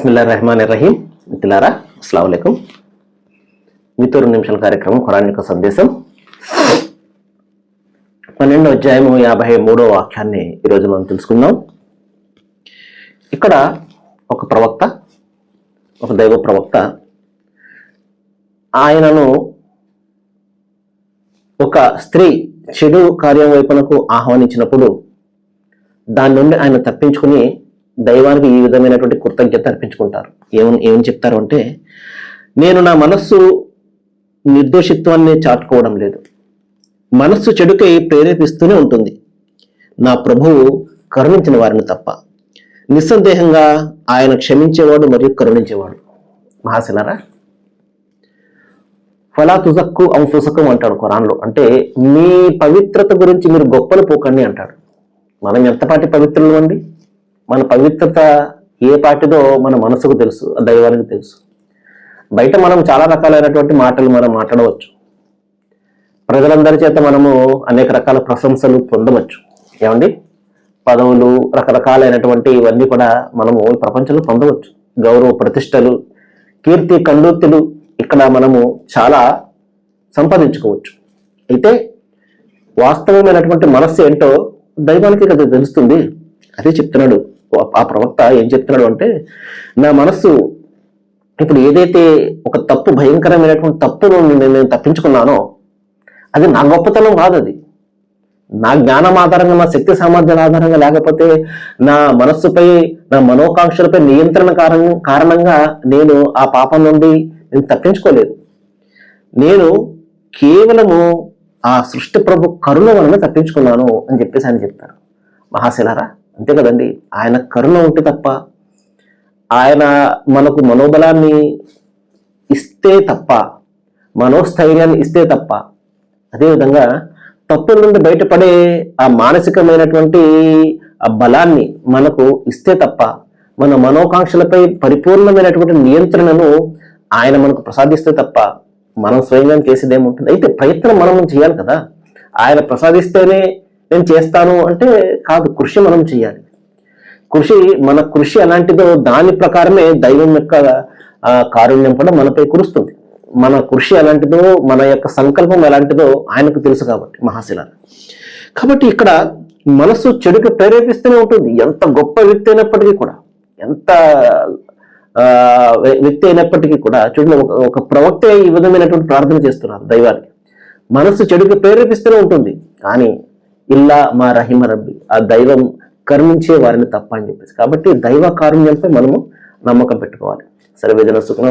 బిస్మిల్లాహిర్రహమానిర్రహీం. మిత్రులారా, అస్సలాము అలైకుం. మీతో 2 నిమిషాల కార్యక్రమం ఖురాన్ యొక్క సందేశం 12వ అధ్యాయము 53వ వాక్యాన్ని ఈరోజు మనం తెలుసుకుందాం. ఇక్కడ ఒక ప్రవక్త, ఒక దైవ ప్రవక్త, ఆయనను ఒక స్త్రీ చెడు కార్యం వైపునకు ఆహ్వానించినప్పుడు దాని నుండి ఆయన తప్పించుకుని దైవానికి ఈ విధమైనటువంటి కృతజ్ఞత అర్పించుకుంటారు. ఏమని చెప్తారు అంటే, నేను నా మనస్సు నిర్దోషిత్వాన్ని చాటుకోవడం లేదు, మనస్సు చెడుకై ప్రేరేపిస్తూనే ఉంటుంది, నా ప్రభువు కరుణించిన వారిని తప్ప. నిస్సందేహంగా ఆయన క్షమించేవాడు మరియు కరుణించేవాడు. మహాశిలారా, ఫలా తుజక్కు అంఫుసకం అంటాడు ఖురాన్లో. అంటే మీ పవిత్రత గురించి మీరు గొప్పలు పోకండి అంటాడు. మనం ఎంతపాటి పవిత్రులు అండి? మన పవిత్రత ఏ పాటిదో మన మనసుకు తెలుసు, దైవానికి తెలుసు. బయట మనం చాలా రకాలైనటువంటి మాటలు మనం మాట్లాడవచ్చు, ప్రజలందరి చేత మనము అనేక రకాల ప్రశంసలు పొందవచ్చు. ఏమండి, పదవులు, రకరకాలైనటువంటి ఇవన్నీ కూడా మనము ప్రపంచంలో పొందవచ్చు. గౌరవ ప్రతిష్టలు, కీర్తి కండూర్తులు ఇక్కడ మనము చాలా సంపాదించుకోవచ్చు. అయితే వాస్తవమైనటువంటి మనస్సు ఏంటో దైవానికి కదా తెలుస్తుంది. అదే చెప్తున్నాడు ఆ ప్రవక్త. ఏం చెప్తున్నాడు అంటే, నా మనస్సు ఇప్పుడు ఏదైతే ఒక తప్పు, భయంకరమైనటువంటి తప్పును నేను తప్పించుకున్నానో అది నా గొప్పతనం కాదు, అది నా జ్ఞానం ఆధారంగా, నా శక్తి సామర్థ్యాల ఆధారంగా, లేకపోతే నా మనస్సుపై, నా మనోకాంక్షలపై నియంత్రణ కారణంగా నేను ఆ పాపం నుండి నేను తప్పించుకోలేదు. నేను కేవలము ఆ సృష్టి ప్రభు కరుణ వలన తప్పించుకున్నాను అని చెప్పేసి ఆయన చెప్తారు. మహాశిలారా, అంతే కదండి. ఆయన కరుణ ఉంటే తప్ప, ఆయన మనకు మనోబలాన్ని ఇస్తే తప్ప, మనోస్థైర్యాన్ని ఇస్తే తప్ప, అదేవిధంగా తప్పుల నుండి బయటపడే ఆ మానసికమైనటువంటి ఆ బలాన్ని మనకు ఇస్తే తప్ప, మన మనోకాంక్షలపై పరిపూర్ణమైనటువంటి నియంత్రణను ఆయన మనకు ప్రసాదిస్తే తప్ప మనం స్వయంగా చేసేదేముంటుంది? అయితే ప్రయత్నం మనం చేయాలి కదా. ఆయన ప్రసాదిస్తేనే నేను చేస్తాను అంటే కాదు, కృషి మనం చేయాలి. మన కృషి ఎలాంటిదో దాని ప్రకారమే దైవం యొక్క కారుణ్యం కూడా మనపై కురుస్తుంది. మన కృషి ఎలాంటిదో, మన యొక్క సంకల్పం ఎలాంటిదో ఆయనకు తెలుసు కాబట్టి. మహాశిలారా, కాబట్టి ఇక్కడ మనసు చెడుకు ప్రేరేపిస్తూనే ఉంటుంది. ఎంత గొప్ప వ్యక్తి అయినప్పటికీ కూడా, ఎంత వ్యక్తి అయినప్పటికీ కూడా చూడండి, ఒక ప్రవక్త ఈ విధమైనటువంటి ప్రార్థన చేస్తున్నారు దైవానికి. మనసు చెడుకు ప్రేరేపిస్తూనే ఉంటుంది, కానీ ఇల్లా మా రహిమ రబ్బి, ఆ దైవం కరుణించే వారిని తప్ప అని చెప్పేసి. కాబట్టి దైవ కారుణ్యంపై మనము నమ్మకం పెట్టుకోవాలి. సర్వేజన సుఖం.